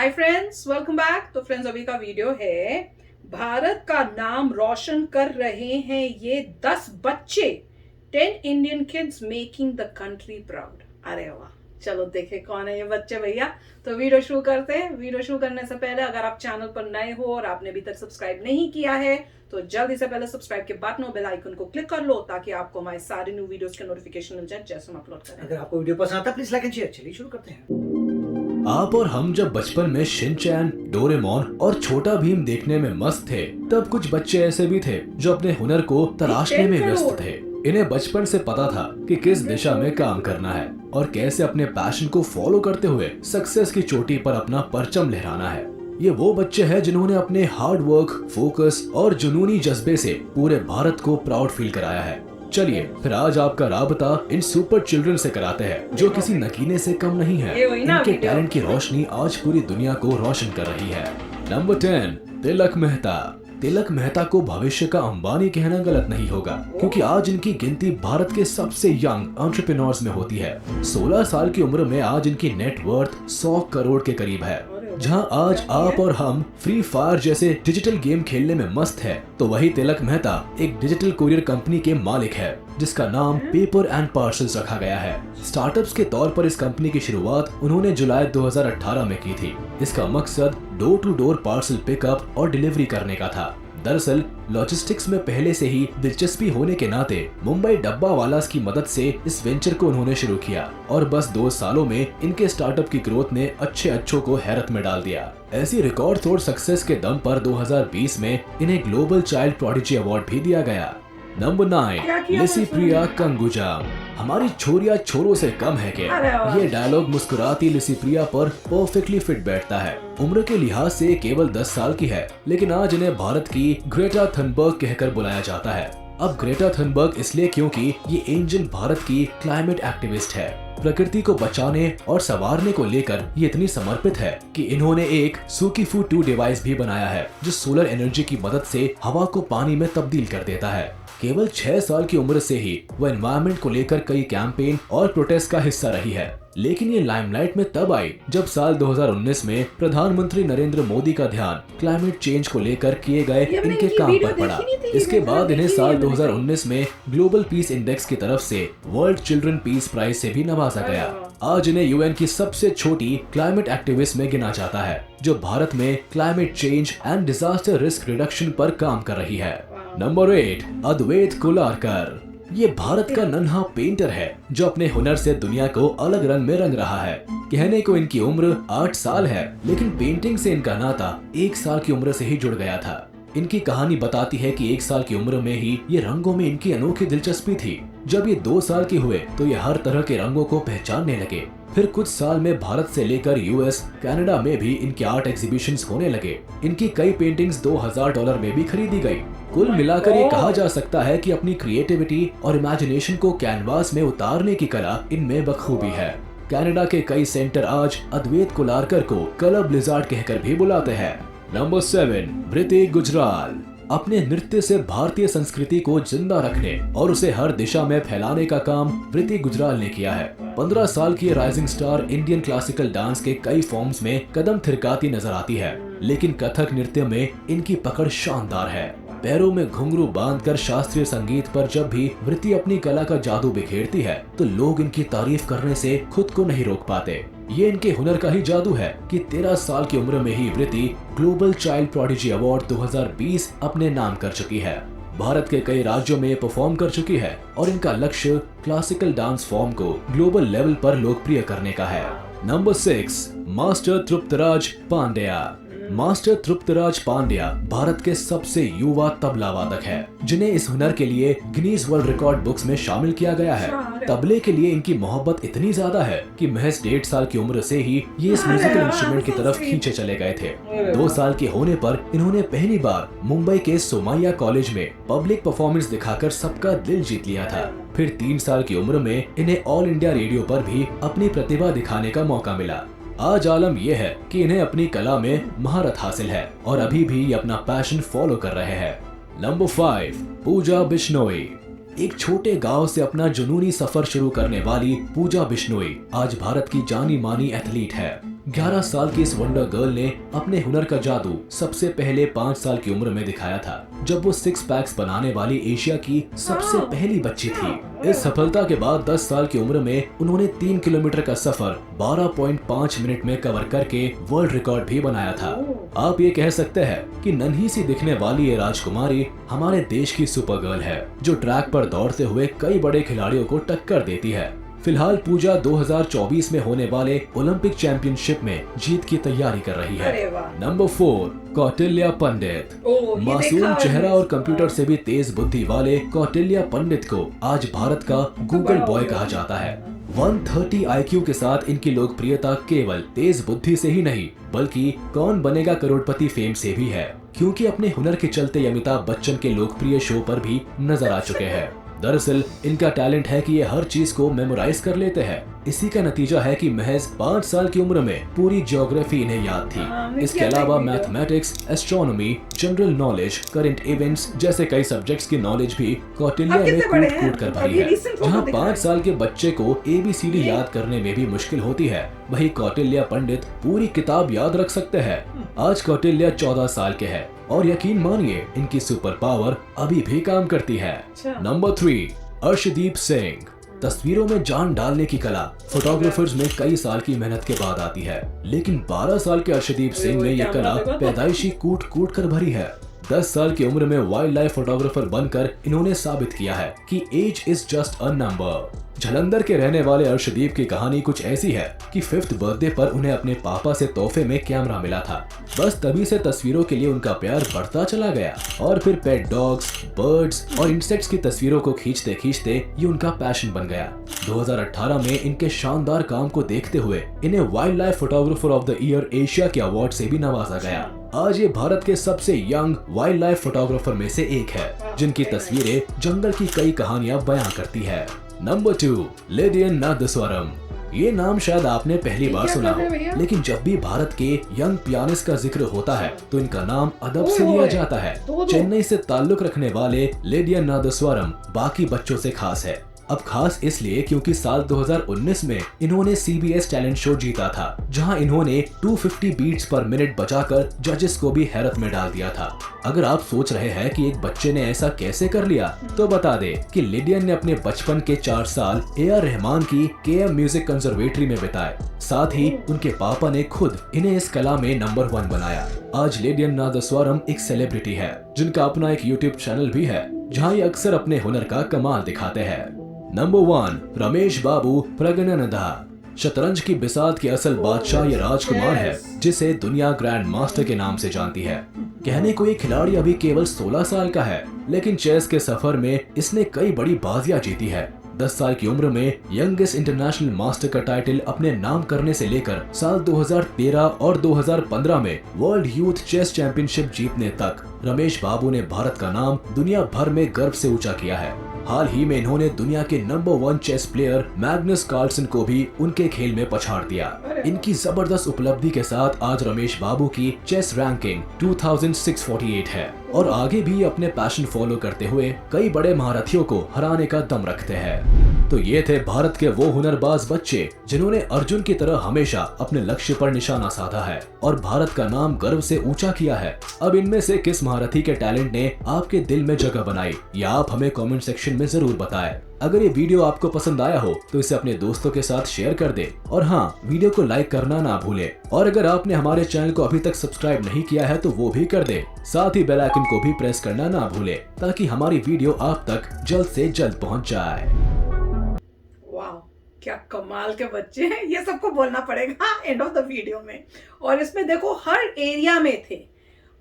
Hi friends, welcome back. तो friends, अभी का वीडियो है भारत का नाम रोशन कर रहे हैं ये 10 बच्चे। 10 Indian kids making the country proud. अरे वाह, चलो देखे कौन है ये बच्चे भैया। तो वीडियो शुरू करते हैं। वीडियो शुरू करने से पहले अगर आप चैनल पर नए हो और आपने अभी तक सब्सक्राइब नहीं किया है तो जल्दी से पहले सब्सक्राइब के बटन और बेल आइकन को क्लिक कर लो ताकि आपको हमारे सारे न्यू वीडियोस के नोटिफिकेशन मिल जाए जैसे हम अपलोड करें। अगर आपको वीडियो पसंद आता है प्लीज लाइक एंड शेयर। चलिए शुरू करते हैं। आप और हम जब बचपन में शिनचैन, डोरेमोन और छोटा भीम देखने में मस्त थे, तब कुछ बच्चे ऐसे भी थे जो अपने हुनर को तलाशने में व्यस्त थे। इन्हें बचपन से पता था कि किस दिशा में काम करना है और कैसे अपने पैशन को फॉलो करते हुए सक्सेस की चोटी पर अपना परचम लहराना है। ये वो बच्चे हैं जिन्होंने अपने हार्ड वर्क, फोकस और जुनूनी जज्बे से पूरे भारत को प्राउड फील कराया है। चलिए फिर आज आपका राबता इन सुपर चिल्ड्रन से कराते हैं जो किसी नगीने से कम नहीं है। इनके टैलेंट की रोशनी आज पूरी दुनिया को रोशन कर रही है। नंबर 10, तिलक मेहता। तिलक मेहता को भविष्य का अंबानी कहना गलत नहीं होगा, क्योंकि आज इनकी गिनती भारत के सबसे यंग एंटरप्रेन्योर्स में होती है। 16 साल की उम्र में आज इनकी नेटवर्थ 100 करोड़ के करीब है। जहां आज आप और हम फ्री फायर जैसे डिजिटल गेम खेलने में मस्त है, तो वही तिलक मेहता एक डिजिटल कुरियर कंपनी के मालिक है जिसका नाम पेपर एंड पार्सल्स रखा गया है। स्टार्टअप्स के तौर पर इस कंपनी की शुरुआत उन्होंने जुलाई 2018 में की थी। इसका मकसद door to door parcel pickup और डिलीवरी करने का था। दरअसल लॉजिस्टिक्स में पहले से ही दिलचस्पी होने के नाते मुंबई डब्बा वालास की मदद से इस वेंचर को उन्होंने शुरू किया और बस 2 सालों में इनके स्टार्टअप की ग्रोथ ने अच्छों को हैरत में डाल दिया। ऐसी रिकॉर्ड तोड़ सक्सेस के दम पर 2020 में इन्हें ग्लोबल चाइल्ड प्रोडिजी अवार्ड भी दिया गया। नंबर 9, लिसिप्रिया कंगुजाम। हमारी छोरिया छोरों से कम है क्या? ये डायलॉग मुस्कुराती लिसिप्रिया पर परफेक्टली फिट बैठता है। उम्र के लिहाज से केवल 10 साल की है, लेकिन आज इन्हें भारत की ग्रेटा थनबर्ग कहकर बुलाया जाता है। अब ग्रेटा थनबर्ग इसलिए क्योंकि ये एंजल भारत की क्लाइमेट एक्टिविस्ट है। प्रकृति को बचाने और संवारने को लेकर ये इतनी समर्पित है कि इन्होंने एक सुकीफू 2 डिवाइस भी बनाया है जो सोलर एनर्जी की मदद से हवा को पानी में तब्दील कर देता है। केवल 6 साल की उम्र से ही वह एनवायरनमेंट को लेकर कई कैंपेन और प्रोटेस्ट का हिस्सा रही है, लेकिन ये लाइमलाइट में तब आई जब साल 2019 में प्रधानमंत्री नरेंद्र मोदी का ध्यान क्लाइमेट चेंज को लेकर किए गए इनके काम पर पड़ा। इसके बाद इन्हें साल 2019 में ग्लोबल पीस इंडेक्स की तरफ से वर्ल्ड चिल्ड्रन पीस प्राइज से भी नवाजा गया। आज इन्हें यूएन की सबसे छोटी क्लाइमेट एक्टिविस्ट में गिना जाता है, जो भारत में climate change and disaster risk reduction पर काम कर रही है। नंबर 8, अद्वैत कुलारकर। ये भारत का नन्हा पेंटर है जो अपने हुनर से दुनिया को अलग रंग में रंग रहा है। कहने को इनकी उम्र 8 साल है, लेकिन पेंटिंग से इनका नाता 1 साल की उम्र से ही जुड़ गया था। इनकी कहानी बताती है कि 1 साल की उम्र में ही ये रंगों में इनकी अनोखी दिलचस्पी थी। जब ये 2 साल के हुए तो ये हर तरह के रंगों को पहचानने लगे। फिर कुछ साल में भारत से लेकर यूएस, कनाडा में भी इनके आर्ट एग्जीबिशंस होने लगे। इनकी कई पेंटिंग्स $2000 में भी खरीदी गई। कुल मिलाकर ये कहा जा सकता है कि अपनी क्रिएटिविटी और इमेजिनेशन को कैनवास में उतारने की कला इनमें बखूबी है। कनाडा के कई सेंटर आज अद्वैत कुलारकर को कलर ब्लिजार्ड कहकर भी बुलाते हैं। नंबर 7, वृति गुजराल। अपने नृत्य से भारतीय संस्कृति को जिंदा रखने और उसे हर दिशा में फैलाने का काम वृति गुजराल ने किया है। 15 साल की rising star Indian classical dance के कई फॉर्म्स में कदम थिरकाती नजर आती है, लेकिन कथक नृत्य में इनकी पकड़ शानदार है। पैरों में घुंघरू बांधकर शास्त्रीय संगीत पर जब भी वृति अपनी कला का जादू बिखेरती है तो लोग इनकी तारीफ करने से खुद को नहीं रोक पाते। ये इनके हुनर का ही जादू है कि 13 साल की उम्र में ही वृति ग्लोबल चाइल्ड प्रोडिजी अवार्ड 2020 अपने नाम कर चुकी है। भारत के कई राज्यों में परफॉर्म कर चुकी है और इनका लक्ष्य क्लासिकल डांस फॉर्म को ग्लोबल लेवल पर लोकप्रिय करने का है। Number 6, master Triptraj Pandya. Master Triptraj Pandya Bharat के सबसे युवा तबला वादक है, जिन्हें इस हुनर के लिए गिनीज वर्ल्ड रिकॉर्ड बुक्स में शामिल किया गया है। तबले के लिए इनकी मोहब्बत इतनी ज्यादा है कि महज 1.5 साल की उम्र से ही ये इस म्यूजिकल इंस्ट्रूमेंट की तरफ खींचे चले गए थे। 2 साल के होने पर इन्होंने पहली बार मुंबई के सोमाया कॉलेज में पब्लिक परफॉर्मेंस दिखाकर सबका दिल जीत लिया था। फिर 3 साल की उम्र में इन्हें ऑल इंडिया रेडियो पर भी अपनी प्रतिभा दिखाने का मौका मिला। आज आलम यह है कि इन्हें अपनी कला में महारत हासिल है और अभी भी ये अपना पैशन फॉलो कर रहे हैं। नंबर 5, पूजा बिश्नोई। एक छोटे गांव से अपना जुनूनी सफर शुरू करने वाली पूजा बिश्नोई आज भारत की जानी मानी एथलीट है। 11 साल की इस वंडर गर्ल ने अपने हुनर का जादू सबसे पहले 5 साल की उम्र में दिखाया था, जब वो 6 पैक्स बनाने वाली एशिया की सबसे पहली बच्ची थी। इस सफलता के बाद 10 साल की उम्र में उन्होंने 3 किलोमीटर का सफर 12.5 मिनट में कवर करके वर्ल्ड रिकॉर्ड भी बनाया था। आप ये कह सकते हैं कि नन्ही सी दिखने वाली ये राजकुमारी हमारे देश की सुपर गर्ल है, जो ट्रैक पर दौड़ते हुए कई बड़े खिलाड़ियों को टक्कर देती है। फिलहाल पूजा 2024 में होने वाले ओलंपिक चैंपियनशिप में जीत की तैयारी कर रही है। नंबर 4, कौटिल्य पंडित। मासूम चेहरा और कंप्यूटर से भी तेज बुद्धि वाले कौटिल्य पंडित को आज भारत का गूगल बॉय कहा जाता है। 130 IQ के साथ इनकी लोकप्रियता केवल तेज बुद्धि से ही नहीं, बल्कि कौन बनेगा करोड़पति फेम से भी है, क्योंकि अपने हुनर के चलते अमिताभ बच्चन के लोकप्रिय शो पर भी नजर आ चुके हैं। दरअसल इनका टैलेंट है कि ये हर चीज को मेमोराइज कर लेते हैं। इसी का नतीजा है कि महज 5 साल की उम्र में पूरी ज्योग्राफी इन्हें याद थी। इसके अलावा mathematics, astronomy, general knowledge, current events जैसे कई सब्जेक्ट्स की नॉलेज भी कौटिल्य में कूट कर भरी है। जहां 5 साल के बच्चे को ABCD याद करने में भी मुश्किल होती है, वही कौटिल्य पंडित पूरी किताब याद रख सकते हैं। आज कौटिल्य 14 साल के हैं और यकीन मानिए इनकी सुपर पावर अभी भी काम करती है। नंबर 3, अर्शदीप सिंह। तस्वीरों में जान डालने की कला फोटोग्राफर्स में कई साल की मेहनत के बाद आती है, लेकिन 12 साल के अर्शदीप सिंह में यह कला पैदाइशी कूट कर भरी है। 10 साल की उम्र में वाइल्ड लाइफ फोटोग्राफर बनकर इन्होंने साबित किया है कि age is just a number. Jalandhar के रहने वाले अर्शदीप की कहानी कुछ ऐसी है कि 5th बर्थडे पर उन्हें अपने पापा से तोहफे में कैमरा मिला था। बस तभी से तस्वीरों के लिए उनका प्यार बढ़ता चला गया और फिर पेट डॉग्स, बर्ड्स और इंसेक्ट्स की तस्वीरों को खींचते खींचते ये उनका पैशन बन गया। 2018 में इनके शानदार काम को देखते हुए इन्हें wild life photographer of the year Asia के अवार्ड से भी नवाजा गया। आज ये भारत के सबसे यंग वाइल्ड लाइफ फोटोग्राफर में से एक है, जिनकी तस्वीरें जंगल की कई कहानियां बयां करती है। नंबर 2, लिडियन नादस्वरम। ये नाम शायद आपने पहली बार सुना हो, लेकिन जब भी भारत के यंग पियानिस्ट का जिक्र होता है तो इनका नाम अदब से लिया जाता है। चेन्नई से ताल्लुक रखने वाले लिडियन नादस्वरम बाकी बच्चों से खास है। अब खास इसलिए क्योंकि साल 2019 में इन्होंने CBS टैलेंट शो जीता था, जहां इन्होंने 250 बीट्स पर मिनट बजाकर जजेस को भी हैरत में डाल दिया था। अगर आप सोच रहे हैं कि एक बच्चे ने ऐसा कैसे कर लिया, तो बता दे कि लिडियन ने अपने बचपन के 4 साल AR रहमान की KM म्यूजिक कंजर्वेटरी में बिताए। साथ ही उनके पापा ने खुद इन्हें इस कला में नंबर 1 बनाया। आज लिडियन नादस्वरम एक सेलिब्रिटी है, जिनका अपना एक YouTube चैनल भी है, जहाँ ये अक्सर अपने हुनर का कमाल दिखाते हैं। नंबर 1, रमेश बाबू प्रगननदा। शतरंज की बिसात के असल बादशाह ये राजकुमार है, जिसे दुनिया ग्रैंड मास्टर के नाम से जानती है। कहने को ये खिलाड़ी अभी केवल 16 साल का है, लेकिन चेस के सफर में इसने कई बड़ी बाजियां जीती है। 10 साल की उम्र में यंगेस्ट इंटरनेशनल मास्टर का टाइटल अपने नाम करने से लेकर साल 2013 और 2015 में वर्ल्ड यूथ चेस चैंपियनशिप जीतने तक रमेश बाबू ने भारत का नाम दुनिया भर में गर्व से ऊंचा किया है। हाल ही में इन्होंने दुनिया के number 1 chess player Magnus Carlsen को भी उनके खेल में पछाड़ दिया। इनकी जबरदस्त उपलब्धि के साथ आज रमेश बाबू की चेस रैंकिंग 2648 है और आगे भी अपने पैशन फॉलो करते हुए कई बड़े महारथियों को हराने का दम रखते हैं। तो ये थे भारत के वो हुनरबाज बच्चे जिन्होंने अर्जुन की तरह हमेशा अपने लक्ष्य पर निशाना साधा है और भारत का नाम गर्व से ऊंचा किया है। अब इनमें से किस महारथी के टैलेंट ने आपके दिल में जगह बनाई, या आप हमें कमेंट सेक्शन में जरूर बताएं। अगर ये वीडियो आपको पसंद आया हो तो इसे अपने दोस्तों के साथ शेयर कर दे और हाँ, वीडियो को लाइक करना ना भूले। और अगर आपने हमारे चैनल को अभी तक सब्सक्राइब नहीं किया है तो वो भी कर दे। साथ ही बेल आइकन को भी प्रेस करना ना भूले, ताकि हमारी वीडियो आप तक जल्द से जल्द पहुंच जाए। वाह, क्या कमाल के बच्चे हैं, ये सबको बोलना पड़ेगा एंड ऑफ द वीडियो में। और इसमें देखो हर एरिया में थे,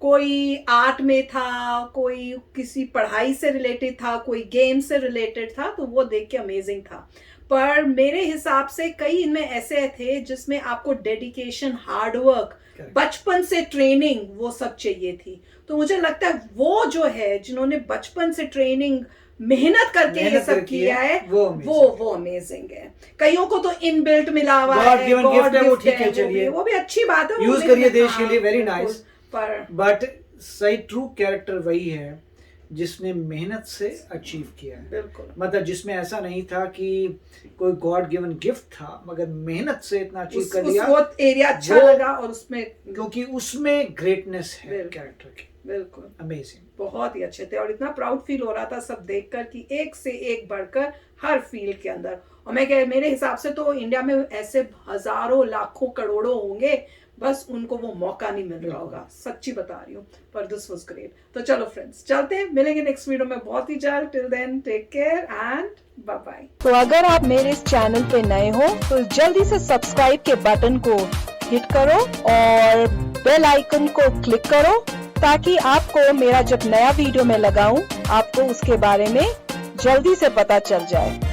कोई आर्ट में था, कोई किसी पढ़ाई से रिलेटेड था, कोई गेम से रिलेटेड था, तो वो देख के अमेजिंग था। पर मेरे हिसाब से कई इनमें ऐसे थे जिसमें आपको डेडिकेशन, हार्डवर्क, बचपन से ट्रेनिंग, वो सब चाहिए थी। तो मुझे लगता है वो जो है जिन्होंने बचपन से ट्रेनिंग, मेहनत करके ये सब किया है, वो अमेजिंग है। कईयों को तो इनबिल्ट मिला हुआ है, गॉड गिफ्ट है, वो ठीक है, चलिए वो भी अच्छी बात है, यूज करिए देश के लिए, वेरी नाइस। पर बट सही ट्रू कैरेक्टर वही है जिसने मेहनत से अचीव किया है। बिल्कुल, मतलब जिसमें ऐसा नहीं था कि कोई गॉड गिवन गिफ्ट था, मगर मेहनत से इतना अचीव कर लिया। वो एरिया अच्छा लगा और उसमें, क्योंकि उसमें ग्रेटनेस है कैरेक्टर की। बिल्कुल अमेजिंग, बहुत ही अच्छे थे और इतना प्राउड फील हो रहा था सब देखकर कि एक से एक बढ़कर हर फील्ड के अंदर। और मैं कह, मेरे हिसाब से तो इंडिया में ऐसे हजारों लाखों करोड़ों होंगे, बस उनको वो मौका नहीं मिल रहा होगा, सच्ची बता रही हूँ। पर दिस वाज ग्रेट। तो चलो फ्रेंड्स, चलते हैं, मिलेंगे नेक्स्ट वीडियो में बहुत ही जल्द। Till then take care and bye bye. तो अगर आप मेरे इस चैनल पे नए हो तो जल्दी से सब्सक्राइब के बटन को हिट करो और बेल आइकन को क्लिक करो, ताकि आपको मेरा जब नया वीडियो मैं लगाऊं आपको उसके बारे में जल्दी से पता चल जाए।